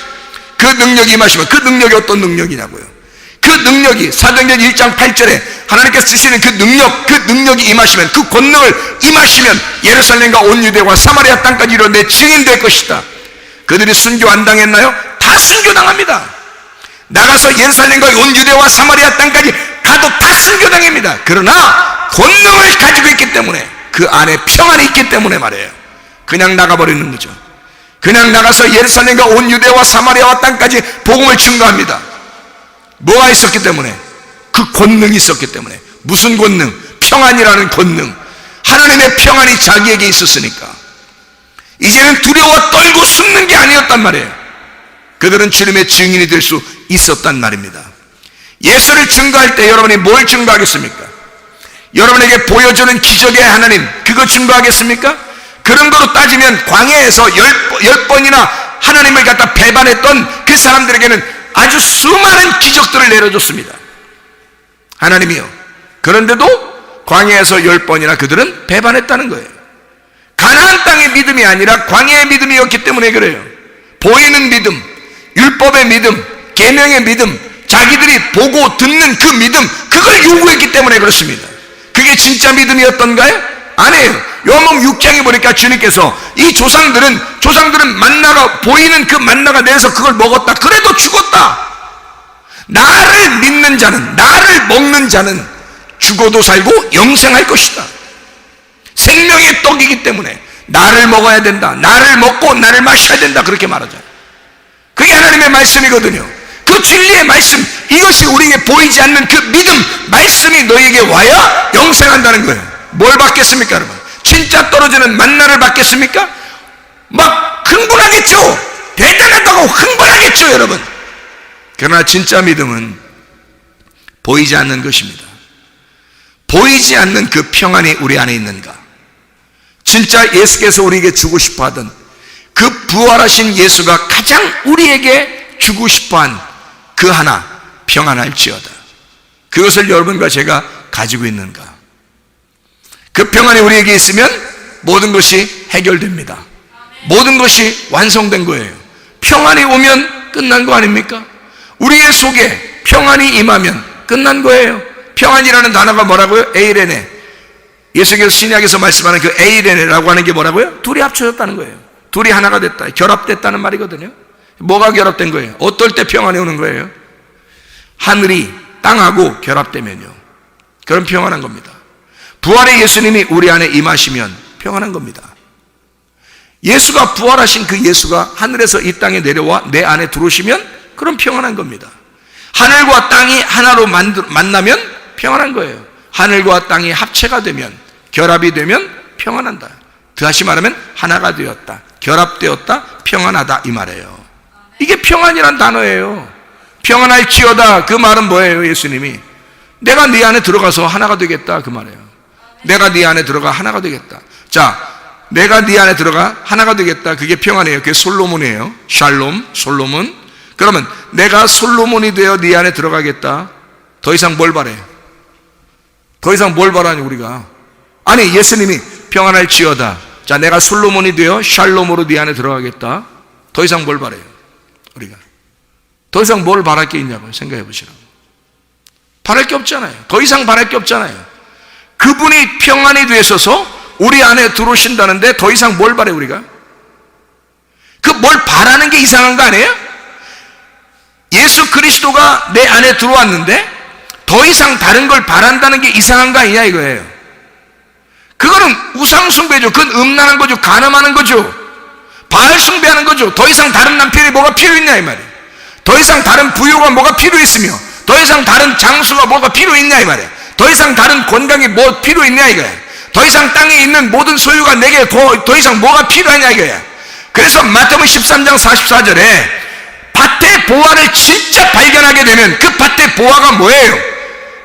그 능력이 어떤 능력이냐고요. 그 능력이 사도행전 1장 8절에 하나님께서 주시는 그 능력이 임하시면, 그 권능을 임하시면 예루살렘과 온 유대와 사마리아 땅까지 이르러 내 증인 될 것이다. 그들이 순교 안 당했나요? 다 순교당합니다. 나가서 예루살렘과 온 유대와 사마리아 땅까지 가도 다 순교당합니다. 그러나 권능을 가지고 있기 때문에, 그 안에 평안이 있기 때문에 말이에요. 그냥 나가버리는 거죠. 그냥 나가서 예루살렘과 온 유대와 사마리아와 땅까지 복음을 증거합니다. 뭐가 있었기 때문에? 그 권능이 있었기 때문에. 무슨 권능? 평안이라는 권능. 하나님의 평안이 자기에게 있었으니까 이제는 두려워 떨고 숨는 게 아니었단 말이에요. 그들은 주님의 증인이 될 수 있었단 말입니다. 예수를 증거할 때 여러분이 뭘 증거하겠습니까? 여러분에게 보여주는 기적의 하나님, 그거 증거하겠습니까? 그런 거로 따지면 광야에서 10번이나 하나님을 갖다 배반했던 그 사람들에게는 아주 수많은 기적들을 내려줬습니다. 하나님이요. 그런데도 광야에서 10번이나 그들은 배반했다는 거예요. 가나안 땅의 믿음이 아니라 광야의 믿음이었기 때문에 그래요. 보이는 믿음, 율법의 믿음, 계명의 믿음, 자기들이 보고 듣는 그 믿음, 그걸 요구했기 때문에 그렇습니다. 그게 진짜 믿음이었던가요? 아니에요. 요한복음 6장에 보니까 주님께서 이 조상들은 만나가, 보이는 그 만나가 내려서 그걸 먹었다. 그래도 죽었다. 나를 믿는 자는, 나를 먹는 자는 죽어도 살고 영생할 것이다. 생명의 떡이기 때문에 나를 먹어야 된다. 나를 먹고 나를 마셔야 된다. 그렇게 말하잖아요. 그게 하나님의 말씀이거든요. 그 진리의 말씀, 이것이 우리에게 보이지 않는 그 믿음, 말씀이 너에게 와야 영생한다는 거예요. 뭘 받겠습니까, 여러분? 진짜 떨어지는 만나를 받겠습니까? 막 흥분하겠죠. 대단하다고 흥분하겠죠, 여러분. 그러나 진짜 믿음은 보이지 않는 것입니다. 보이지 않는 그 평안이 우리 안에 있는가? 진짜 예수께서 우리에게 주고 싶어 하던 그 부활하신 예수가 가장 우리에게 주고 싶어한 그 하나, 평안할지어다. 그것을 여러분과 제가 가지고 있는가? 그 평안이 우리에게 있으면 모든 것이 해결됩니다. 모든 것이 완성된 거예요. 평안이 오면 끝난 거 아닙니까? 우리의 속에 평안이 임하면 끝난 거예요. 평안이라는 단어가 뭐라고요? 에이레네. 예수께서 신약에서 말씀하는 그 에이레네라고 하는 게 뭐라고요? 둘이 합쳐졌다는 거예요. 둘이 하나가 됐다, 결합됐다는 말이거든요. 뭐가 결합된 거예요? 어떨 때 평안이 오는 거예요? 하늘이 땅하고 결합되면요, 그럼 평안한 겁니다. 부활의 예수님이 우리 안에 임하시면 평안한 겁니다. 예수가, 부활하신 그 예수가 하늘에서 이 땅에 내려와 내 안에 들어오시면 그럼 평안한 겁니다. 하늘과 땅이 하나로 만나면 평안한 거예요. 하늘과 땅이 합체가 되면 결합이 되면 평안한다. 다시 말하면 하나가 되었다, 결합되었다, 평안하다 이 말이에요. 이게 평안이란 단어예요. 평안할지어다, 그 말은 뭐예요? 예수님이 내가 네 안에 들어가서 하나가 되겠다 그 말이에요. 내가 네 안에 들어가 하나가 되겠다. 자, 내가 네 안에 들어가 하나가 되겠다, 그게 평안이에요. 그게 솔로몬이에요. 샬롬, 솔로몬. 그러면 내가 솔로몬이 되어 네 안에 들어가겠다. 더 이상 뭘 바래? 더 이상 뭘 바라니 우리가? 아니, 예수님이 평안할지어다, 자, 내가 솔로몬이 되어 샬롬으로 네 안에 들어가겠다. 더 이상 뭘 바래요? 우리가 더 이상 뭘 바랄 게 있냐고요. 생각해 보시라고. 바랄 게 없잖아요. 더 이상 바랄 게 없잖아요. 그분이 평안이 되셔서 우리 안에 들어오신다는데 더 이상 뭘 바래 우리가? 그 뭘 바라는 게 이상한 거 아니에요? 예수 그리스도가 내 안에 들어왔는데 더 이상 다른 걸 바란다는 게 이상한 거 아니냐 이거예요. 그거는 우상 숭배죠. 그건 음란한 거죠. 간음하는 거죠. 바알 숭배하는 거죠. 더 이상 다른 남편이 뭐가 필요 있냐 이 말이에요. 더 이상 다른 부요가 뭐가 필요했으며, 더 이상 다른 장수가 뭐가 필요 있냐 이 말이에요. 더 이상 다른 건강이 뭐 필요 있냐 이거예요. 더 이상 땅에 있는 모든 소유가 내게 더 이상 뭐가 필요하냐 이거예요. 그래서 마태복음 13장 44절에 밭의 보화를 진짜 발견하게 되면 그 밭의 보화가 뭐예요?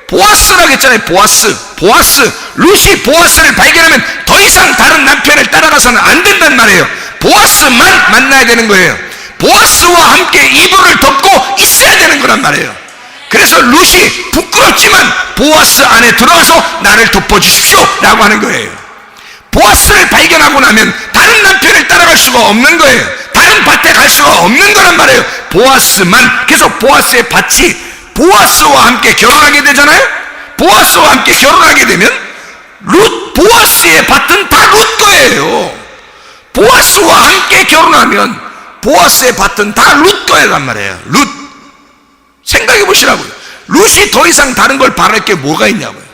보아스라고 했잖아요. 보아스. 루시 보아스를 발견하면 더 이상 다른 남편을 따라가서는 안 된단 말이에요. 보아스만 만나야 되는 거예요. 보아스와 함께 이불을 덮고 있어야 되는 거란 말이에요. 그래서 루시 부끄럽지만 보아스 안에 들어가서 나를 덮어주십시오 라고 하는 거예요. 보아스를 발견하고 나면 다른 남편을 따라갈 수가 없는 거예요. 다른 밭에 갈 수가 없는 거란 말이에요. 보아스만. 그래서 보아스의 밭이 보아스와 함께 결혼하게 되잖아요. 보아스와 함께 결혼하게 되면 보아스의 밭은 다 룻 거예요. 보아스와 함께 결혼하면 보아스의 밭은 다 룻 거란 말이에요. 룻. 생각해 보시라고요. 룻이 더 이상 다른 걸 바랄 게 뭐가 있냐고요.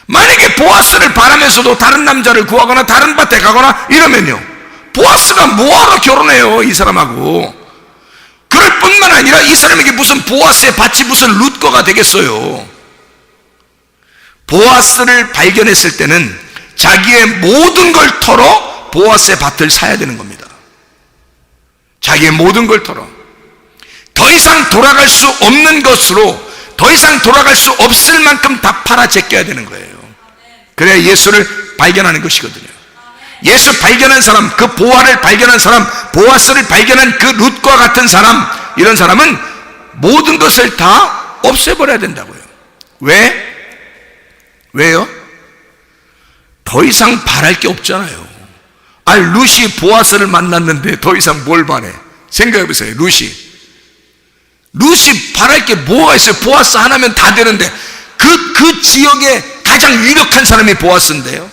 만약에 보아스를 바라면서도 다른 남자를 구하거나 다른 밭에 가거나 이러면요, 보아스가 뭐하러 결혼해요 이 사람하고. 그럴 뿐만 아니라 이 사람에게 무슨 보아스의 밭이 무슨 룻거가 되겠어요. 보아스를 발견했을 때는 자기의 모든 걸 털어 보아스의 밭을 사야 되는 겁니다. 자기의 모든 걸 털어. 더 이상 돌아갈 수 없는 것으로, 더 이상 돌아갈 수 없을 만큼 다 팔아 제껴야 되는 거예요. 그래야 예수를 발견하는 것이거든요. 예수 발견한 사람, 그 보화를 발견한 사람, 보아스를 발견한 그 룻과 같은 사람, 이런 사람은 모든 것을 다 없애버려야 된다고요. 왜요? 더 이상 바랄 게 없잖아요. 아니, 룻이 보아스를 만났는데 더 이상 뭘 바래? 생각해 보세요. 룻이 바랄 게 뭐가 있어요? 보아스 하나면 다 되는데 그 지역에 가장 유력한 사람이 보아스인데요.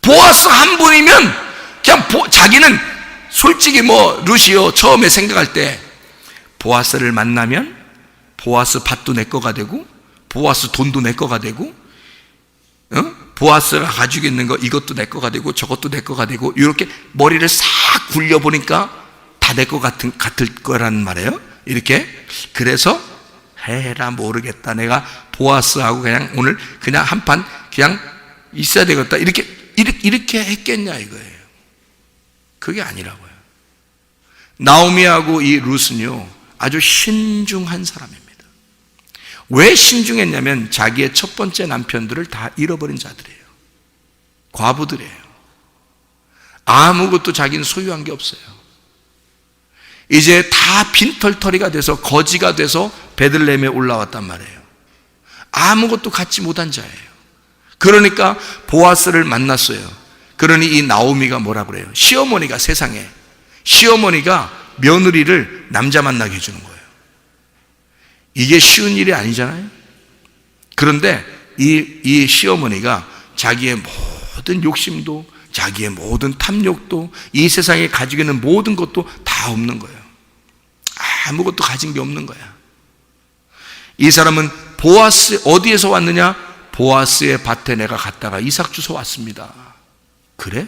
보아스 한 분이면 그냥 자기는 솔직히 룻이요, 처음에 생각할 때 보아스를 만나면 보아스 밭도 내 거가 되고 보아스 돈도 내 거가 되고 보아스가 가지고 있는 거 이것도 내 거가 되고 저것도 내 거가 되고, 이렇게 머리를 싹 굴려보니까 다 내 거 같을 거란 말이에요. 이렇게. 그래서 해라 모르겠다, 내가 보아스하고 그냥 오늘 그냥 한판 그냥 있어야 되겠다, 이렇게 했겠냐 이거예요. 그게 아니라고요. 나오미하고 이 룻은요, 아주 신중한 사람입니다. 왜 신중했냐면 자기의 첫 번째 남편들을 다 잃어버린 자들이에요. 과부들이에요. 아무것도 자기는 소유한 게 없어요. 이제 다 빈털터리가 돼서 거지가 돼서 베들레헴에 올라왔단 말이에요. 아무것도 갖지 못한 자예요. 그러니까 보아스를 만났어요. 그러니 이 나오미가 뭐라 그래요? 시어머니가, 세상에 시어머니가 며느리를 남자 만나게 해주는 거예요. 이게 쉬운 일이 아니잖아요. 그런데 이 시어머니가 자기의 모든 욕심도, 자기의 모든 탐욕도, 이 세상에 가지고 있는 모든 것도 다 없는 거예요. 아무것도 가진 게 없는 거야. 이 사람은 보아스, 어디에서 왔느냐? 보아스의 밭에 내가 갔다가 이삭 주워 왔습니다. 그래?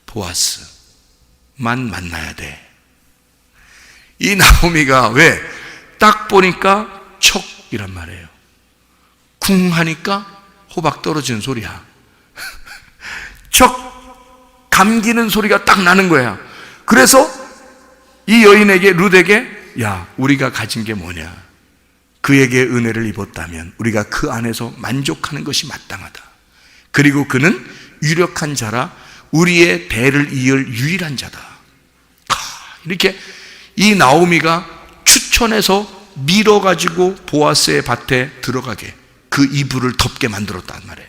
보아스만 만나야 돼. 이 나오미가 왜? 딱 보니까 척이란 말이에요. 쿵 하니까 호박 떨어지는 소리야. 척 감기는 소리가 딱 나는 거야. 그래서 이 여인에게, 룻에게, 야, 우리가 가진 게 뭐냐? 그에게 은혜를 입었다면 우리가 그 안에서 만족하는 것이 마땅하다. 그리고 그는 유력한 자라 우리의 대를 이을 유일한 자다. 이렇게 이 나오미가 추천해서 밀어가지고 보아스의 밭에 들어가게, 그 이불을 덮게 만들었단 말이에요.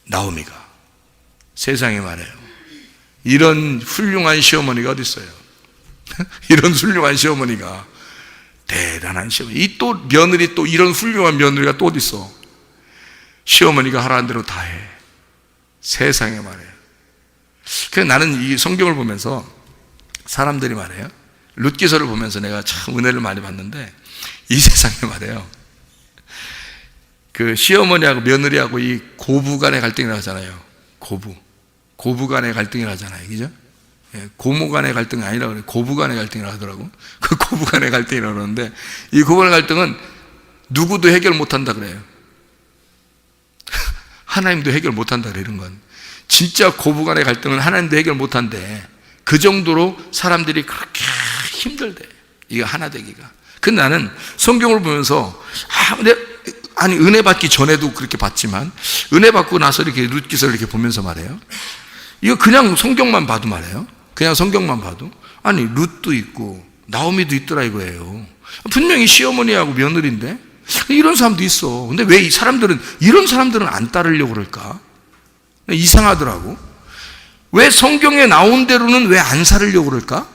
나오미가. 세상에 말해요, 이런 훌륭한 시어머니가 어디 있어요? 이런 훌륭한 시어머니가, 대단한 시어머니. 이 또 며느리, 또 이런 훌륭한 며느리가 또 어디 있어? 시어머니가 하라는 대로 다 해. 세상에 말해요. 그래서 나는 이 성경을 보면서 사람들이 말해요, 룻기서를 보면서 내가 참 은혜를 많이 받는데, 이 세상에 말해요, 그 시어머니하고 며느리하고 이 고부 간의 갈등이라고 하잖아요. 고부 간의 갈등이라고 하잖아요. 그죠? 고모 간의 갈등이 아니라 그래. 고부 간의 갈등이라고 하더라고. 그 고부 간의 갈등이라고 그러는데, 이 고부 간의 갈등은 누구도 해결 못한다 그래요. 하나님도 해결 못한다 그래. 이런 건 진짜 고부 간의 갈등은 하나님도 해결 못한대. 그 정도로 사람들이 그렇게 힘들대, 이거 하나 되기가. 근데 나는 성경을 보면서 아니 은혜 받기 전에도 그렇게 봤지만, 은혜 받고 나서 이렇게 룻기서를 이렇게 보면서 말해요, 이거 그냥 성경만 봐도 말해요, 그냥 성경만 봐도, 아니 룻도 있고 나오미도 있더라 이거예요. 분명히 시어머니하고 며느리인데 이런 사람도 있어. 근데 왜 이런 사람들은 안 따르려고 그럴까? 이상하더라고. 왜 성경에 나온 대로는 왜 안 살으려고 그럴까?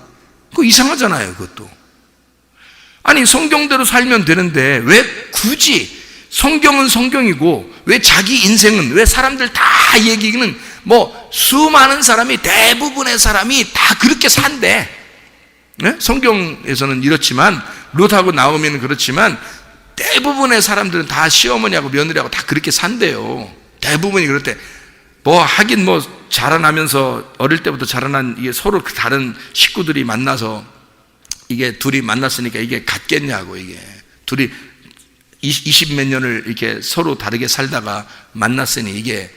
그거 이상하잖아요, 그것도. 아니 성경대로 살면 되는데 왜 굳이, 성경은 성경이고 왜 자기 인생은, 왜 사람들 다 얘기는 뭐 수많은 사람이, 대부분의 사람이 다 그렇게 산대. 네? 성경에서는 이렇지만, 룻하고 나오미는 그렇지만 대부분의 사람들은 다 시어머니하고 며느리하고 다 그렇게 산대요. 대부분이 그렇대. 뭐 하긴 뭐 자라나면서, 어릴 때부터 자라난 이게 서로 다른 식구들이 만나서 이게 둘이 만났으니까 이게 같겠냐고, 이게 둘이 20 몇 년을 이렇게 서로 다르게 살다가 만났으니 이게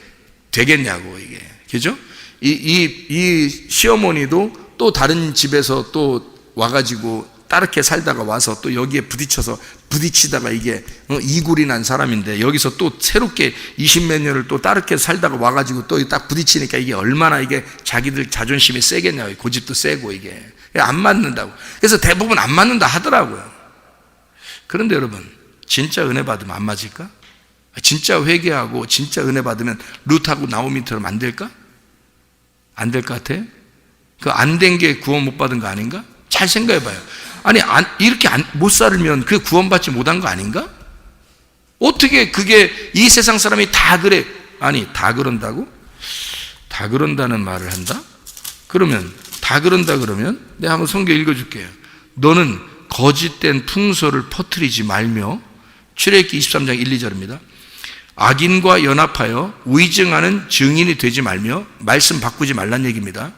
되겠냐고, 이게. 그죠? 이 시어머니도 또 다른 집에서 또 와가지고 따르게 살다가 와서 또 여기에 부딪히다가 이게 이굴이 난 사람인데, 여기서 또 새롭게 20 몇 년을 또 따르게 살다가 와가지고 또 딱 부딪히니까 이게 얼마나 이게 자기들 자존심이 세겠냐고, 고집도 세고, 이게 안 맞는다고. 그래서 대부분 안 맞는다 하더라고요. 그런데 여러분, 진짜 은혜 받으면 안 맞을까? 진짜 회개하고 진짜 은혜 받으면 룻하고 나오미처럼 안 될까? 안 될 것 같아요? 그 안 된 게 구원 못 받은 거 아닌가? 잘 생각해 봐요. 아니 이렇게 못 살면 그게 구원받지 못한 거 아닌가? 어떻게 그게 이 세상 사람이 다 그래? 아니 다 그런다고? 다 그런다는 말을 한다? 그러면 다 그런다 그러면 내가 한번 성경 읽어줄게요. 너는 거짓된 풍소를 퍼뜨리지 말며, 출애굽기 23장 1, 2절입니다. 악인과 연합하여 위증하는 증인이 되지 말며, 말씀 바꾸지 말란 얘기입니다.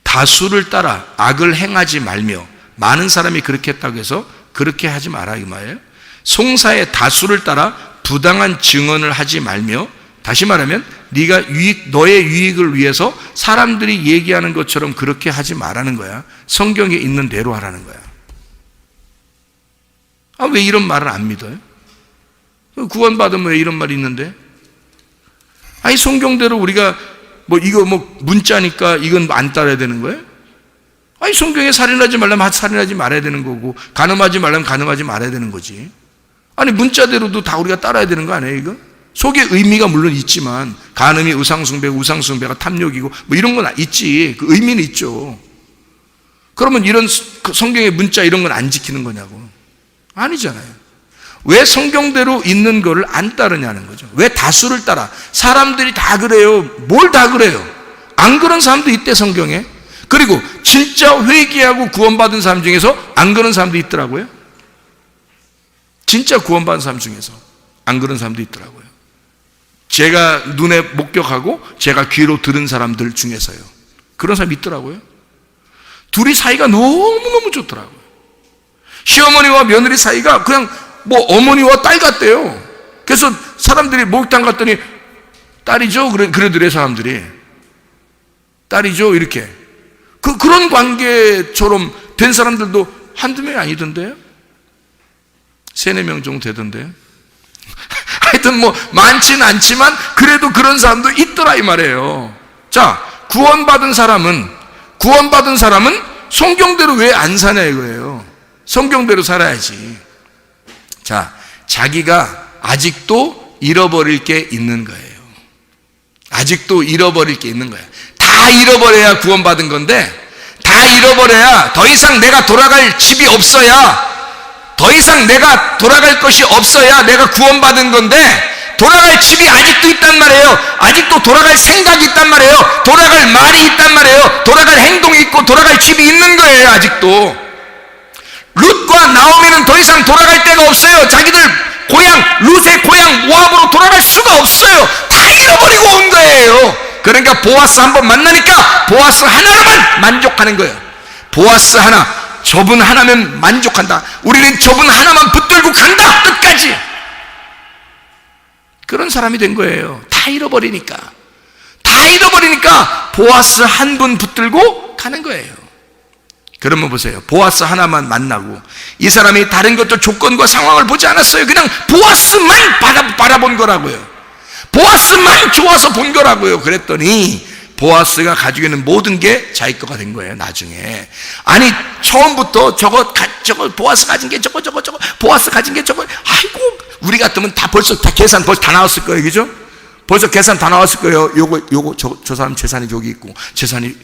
다수를 따라 악을 행하지 말며, 많은 사람이 그렇게 했다고 해서 그렇게 하지 마라 이 말이에요. 송사의 다수를 따라 부당한 증언을 하지 말며, 다시 말하면 너의 유익을 위해서 사람들이 얘기하는 것처럼 그렇게 하지 말라는 거야. 성경에 있는 대로 하라는 거야. 왜 이런 말을 안 믿어요? 구원받으면 왜 이런 말이 있는데? 아니 성경대로 우리가 이거 문자니까 이건 안 따라야 되는 거예요? 아니 성경에 살인하지 말라면 살인하지 말아야 되는 거고, 간음하지 말라면 간음하지 말아야 되는 거지. 아니 문자대로도 다 우리가 따라야 되는 거 아니에요, 이거? 속에 의미가 물론 있지만, 간음이 우상숭배가 탐욕이고 이런 건 있지. 그 의미는 있죠. 그러면 이런 성경의 문자 이런 건 안 지키는 거냐고. 아니잖아요. 왜 성경대로 있는 거를 안 따르냐는 거죠. 왜 다수를 따라? 사람들이 다 그래요. 뭘 다 그래요? 안 그런 사람도 있대, 성경에. 그리고 진짜 회개하고 구원받은 사람 중에서 안 그런 사람도 있더라고요. 진짜 구원받은 사람 중에서 안 그런 사람도 있더라고요. 제가 눈에 목격하고 제가 귀로 들은 사람들 중에서요. 그런 사람이 있더라고요. 둘이 사이가 너무너무 좋더라고요. 시어머니와 며느리 사이가 그냥 어머니와 딸 같대요. 그래서 사람들이 목욕탕 갔더니 딸이죠? 그러더래, 사람들이. 딸이죠? 이렇게. 그런 관계처럼 된 사람들도 한두 명이 아니던데요? 3-4명 정도 되던데요? 하여튼 많지는 않지만 그래도 그런 사람도 있더라, 이 말이에요. 자, 구원받은 사람은 성경대로 왜 안 사냐 이거예요. 성경대로 살아야지. 자, 자기가 아직도 잃어버릴 게 있는 거예요. 아직도 잃어버릴 게 있는 거예요. 다 잃어버려야 구원받은 건데, 다 잃어버려야 더 이상 내가 돌아갈 집이 없어야, 더 이상 내가 돌아갈 것이 없어야 내가 구원받은 건데, 돌아갈 집이 아직도 있단 말이에요. 아직도 돌아갈 생각이 있단 말이에요. 돌아갈 말이 있단 말이에요. 돌아갈 행동이 있고 돌아갈 집이 있는 거예요. 아직도. 룻과 나오미는 더 이상 돌아갈 데가 없어요. 자기들 고향, 룻의 고향 모압으로 돌아갈 수가 없어요. 다 잃어버리고 온 거예요. 그러니까 보아스 한번 만나니까 보아스 하나로만 만족하는 거예요. 보아스 하나, 저분 하나면 만족한다. 우리는 저분 하나만 붙들고 간다, 끝까지. 그런 사람이 된 거예요. 다 잃어버리니까 보아스 한 분 붙들고 가는 거예요. 그러면 보세요. 보아스 하나만 만나고, 이 사람이 다른 것들 조건과 상황을 보지 않았어요. 그냥 보아스만 바라본 거라고요. 보아스만 좋아서 본 거라고요. 그랬더니 보아스가 가지고 있는 모든 게 자기 거가 된 거예요. 나중에. 아니, 처음부터 저거 보아스 가진 게 저거 보아스 가진 게 저거, 아이고, 우리 같으면 벌써 계산 벌써 다 나왔을 거예요. 그죠? 벌써 계산 다 나왔을 거예요. 요거 저 사람 재산이 여기 있고, 재산이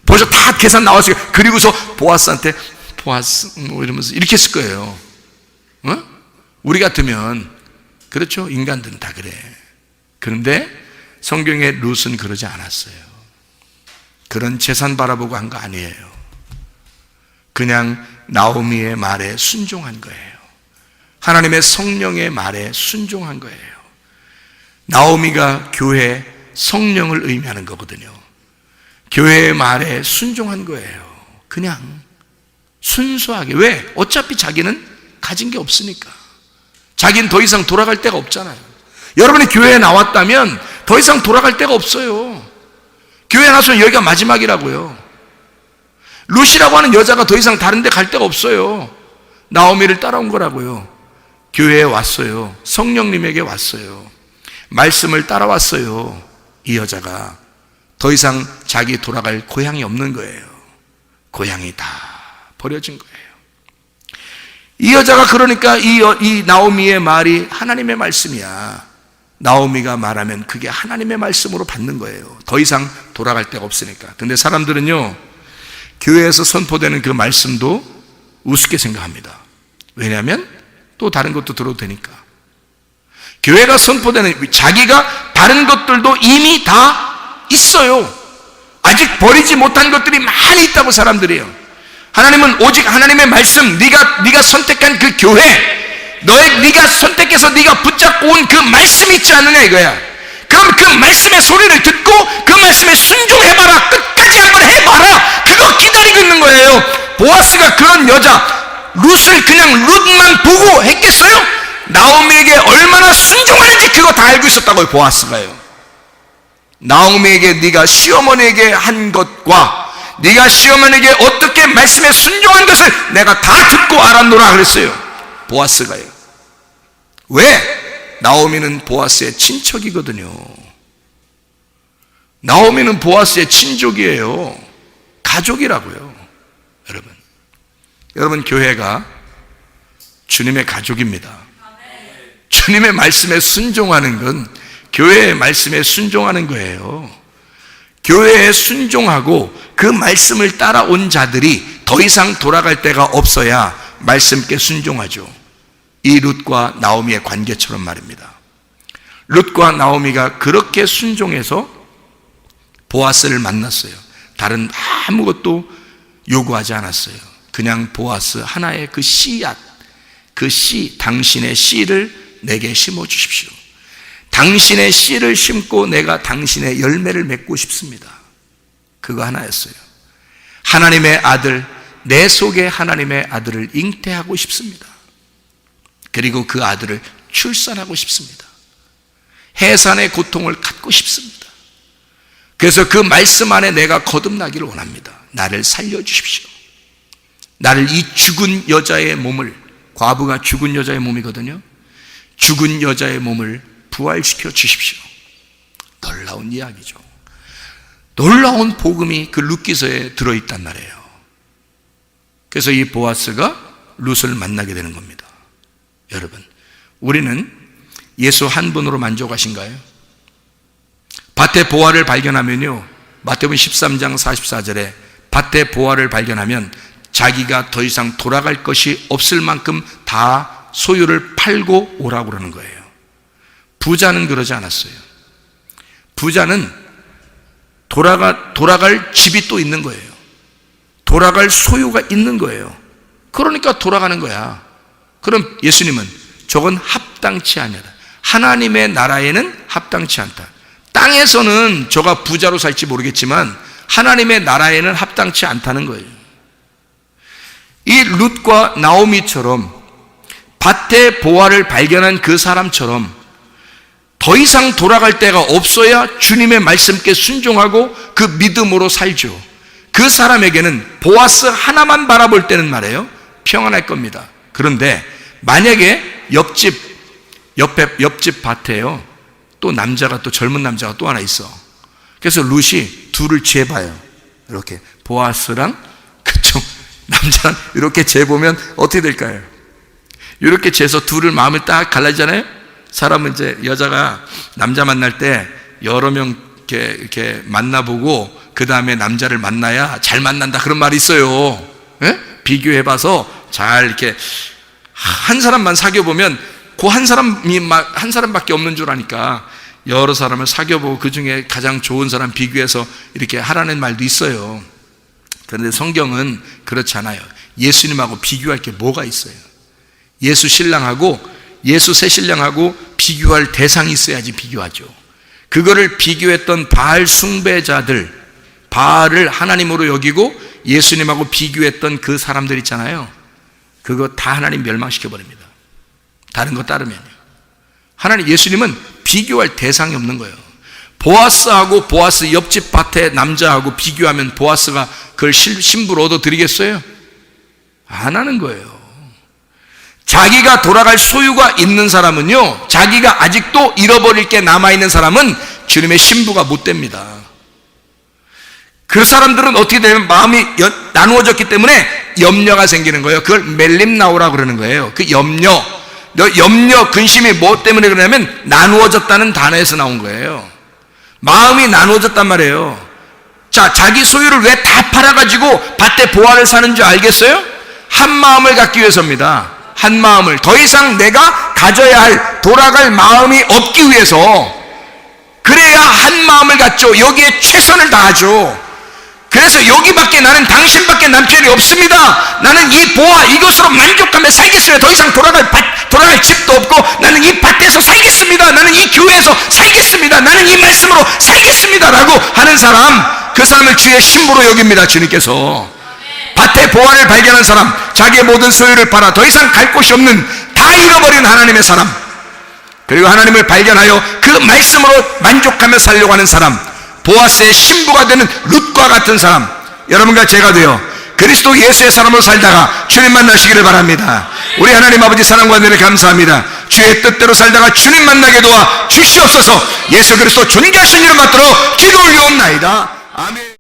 벌써 다 계산 나왔을 거예요. 그리고서 보아스한테 보아스 이러면서 이렇게 했을 거예요. 어? 우리 같으면. 그렇죠? 인간들은 다 그래. 그런데 성경의 룻은 그러지 않았어요. 그런 재산 바라보고 한 거 아니에요. 그냥 나오미의 말에 순종한 거예요. 하나님의 성령의 말에 순종한 거예요. 나오미가 교회 성령을 의미하는 거거든요. 교회의 말에 순종한 거예요. 그냥 순수하게. 왜? 어차피 자기는 가진 게 없으니까. 자기는 더 이상 돌아갈 데가 없잖아요. 여러분이 교회에 나왔다면 더 이상 돌아갈 데가 없어요. 교회에 나서는 여기가 마지막이라고요. 룻이라고 하는 여자가 더 이상 다른 데 갈 데가 없어요. 나오미를 따라온 거라고요. 교회에 왔어요. 성령님에게 왔어요. 말씀을 따라왔어요. 이 여자가 더 이상 자기 돌아갈 고향이 없는 거예요. 고향이 다 버려진 거예요. 이 여자가 그러니까 이 나오미의 말이 하나님의 말씀이야. 나오미가 말하면 그게 하나님의 말씀으로 받는 거예요. 더 이상 돌아갈 데가 없으니까. 근데 사람들은요, 교회에서 선포되는 그 말씀도 우습게 생각합니다. 왜냐하면 또 다른 것도 들어도 되니까. 교회가 선포되는, 자기가 다른 것들도 이미 다 있어요. 아직 버리지 못한 것들이 많이 있다고 사람들이에요. 하나님은 오직 하나님의 말씀, 네가 선택한 그 교회, 네가 선택해서 네가 붙잡고 온 그 말씀이 있지 않느냐 이거야. 그럼 그 말씀의 소리를 듣고 그 말씀에 순종해봐라. 끝까지 한번 해봐라. 그거 기다리고 있는 거예요. 보아스가 그런 여자 룻을 그냥 룻만 보고 했겠어요? 나오미에게 얼마나 순종하는지 그거 다 알고 있었다고요. 보아스가요. 나오미에게 네가 시어머니에게 한 것과 네가 시어머니에게 어떻게 말씀에 순종한 것을 내가 다 듣고 알았노라 그랬어요. 보아스가요. 왜? 나오미는 보아스의 친척이거든요. 나오미는 보아스의 친족이에요. 가족이라고요. 여러분 교회가 주님의 가족입니다. 주님의 말씀에 순종하는 건 교회의 말씀에 순종하는 거예요. 교회에 순종하고 그 말씀을 따라온 자들이 더 이상 돌아갈 데가 없어야 말씀께 순종하죠. 이 룻과 나오미의 관계처럼 말입니다. 룻과 나오미가 그렇게 순종해서 보아스를 만났어요. 다른 아무것도 요구하지 않았어요. 그냥 보아스 하나의 그 씨앗, 그 씨, 당신의 씨를 내게 심어 주십시오. 당신의 씨를 심고 내가 당신의 열매를 맺고 싶습니다. 그거 하나였어요. 하나님의 아들, 내 속에 하나님의 아들을 잉태하고 싶습니다. 그리고 그 아들을 출산하고 싶습니다. 해산의 고통을 갖고 싶습니다. 그래서 그 말씀 안에 내가 거듭나기를 원합니다. 나를 살려주십시오. 나를 이 죽은 여자의 몸을, 과부가 죽은 여자의 몸이거든요. 죽은 여자의 몸을 부활시켜 주십시오. 놀라운 이야기죠. 놀라운 복음이 그 룻기서에 들어있단 말이에요. 그래서 이 보아스가 룻을 만나게 되는 겁니다. 여러분, 우리는 예수 한 분으로 만족하신가요? 밭에 보화를 발견하면요, 마태복음 13장 44절에 밭에 보화를 발견하면 자기가 더 이상 돌아갈 것이 없을 만큼 다 소유를 팔고 오라고 그러는 거예요. 부자는 그러지 않았어요. 부자는 돌아갈 집이 또 있는 거예요. 돌아갈 소유가 있는 거예요. 그러니까 돌아가는 거야. 그럼 예수님은 저건 합당치 않으라. 하나님의 나라에는 합당치 않다. 땅에서는 저가 부자로 살지 모르겠지만 하나님의 나라에는 합당치 않다는 거예요. 이 룻과 나오미처럼 밭에 보화를 발견한 그 사람처럼 더 이상 돌아갈 데가 없어야 주님의 말씀께 순종하고 그 믿음으로 살죠. 그 사람에게는 보아스 하나만 바라볼 때는 말이에요, 평안할 겁니다. 그런데 만약에 옆집 밭에요, 또 남자가, 또 젊은 남자가 또 하나 있어. 그래서 룻이 둘을 재봐요. 이렇게 보아스랑 그쪽 남자랑 이렇게 재보면 어떻게 될까요? 이렇게 재서 둘을 마음을 딱 갈라지잖아요. 사람은 이제 여자가 남자 만날 때 여러 명 이렇게 만나보고 그 다음에 남자를 만나야 잘 만난다, 그런 말이 있어요. 예? 비교해봐서 잘 이렇게 한 사람만 사귀어보면 그 한 사람밖에 없는 줄 아니까 여러 사람을 사귀어보고 그 중에 가장 좋은 사람 비교해서 이렇게 하라는 말도 있어요. 그런데 성경은 그렇지 않아요. 예수님하고 비교할 게 뭐가 있어요? 예수 신랑하고, 예수 새 신랑하고 비교할 대상이 있어야지 비교하죠. 그거를 비교했던 바알 숭배자들, 바알을 하나님으로 여기고 예수님하고 비교했던 그 사람들 있잖아요. 그거 다 하나님 멸망시켜버립니다. 다른 거 따르면요. 하나님, 예수님은 비교할 대상이 없는 거예요. 보아스하고 보아스 옆집 밭의 남자하고 비교하면 보아스가 그걸 신부로 얻어드리겠어요? 안 하는 거예요. 자기가 돌아갈 소유가 있는 사람은요, 자기가 아직도 잃어버릴 게 남아있는 사람은 주님의 신부가 못 됩니다. 그 사람들은 어떻게 되면 마음이 나누어졌기 때문에 염려가 생기는 거예요. 그걸 멜림나오라고 그러는 거예요. 그 염려, 근심이 뭐 때문에 그러냐면 나누어졌다는 단어에서 나온 거예요. 마음이 나누어졌단 말이에요. 자, 자기 소유를 왜 다 팔아가지고 밭에 보화를 사는 줄 알겠어요? 한 마음을 갖기 위해서입니다. 한 마음을, 더 이상 내가 가져야 할, 돌아갈 마음이 없기 위해서. 그래야 한 마음을 갖죠. 여기에 최선을 다하죠. 그래서 여기밖에, 나는 당신밖에 남편이 없습니다. 나는 이 보화, 이것으로 만족하며 살겠습니다. 더 이상 돌아갈 집도 없고 나는 이 밭에서 살겠습니다. 나는 이 교회에서 살겠습니다. 나는 이 말씀으로 살겠습니다 라고 하는 사람, 그 사람을 주의 신부로 여깁니다. 주님께서 밭에 보화를 발견한 사람, 자기의 모든 소유를 팔아 더 이상 갈 곳이 없는, 다 잃어버린 하나님의 사람, 그리고 하나님을 발견하여 그 말씀으로 만족하며 살려고 하는 사람, 보아스의 신부가 되는 룻과 같은 사람, 여러분과 제가 되어 그리스도 예수의 사람으로 살다가 주님 만나시기를 바랍니다. 우리 하나님 아버지 사랑과 은혜를 감사합니다. 주의 뜻대로 살다가 주님 만나게 도와 주시옵소서. 예수 그리스도 존귀하신 이름 받들어 기도 올리옵나이다. 아멘.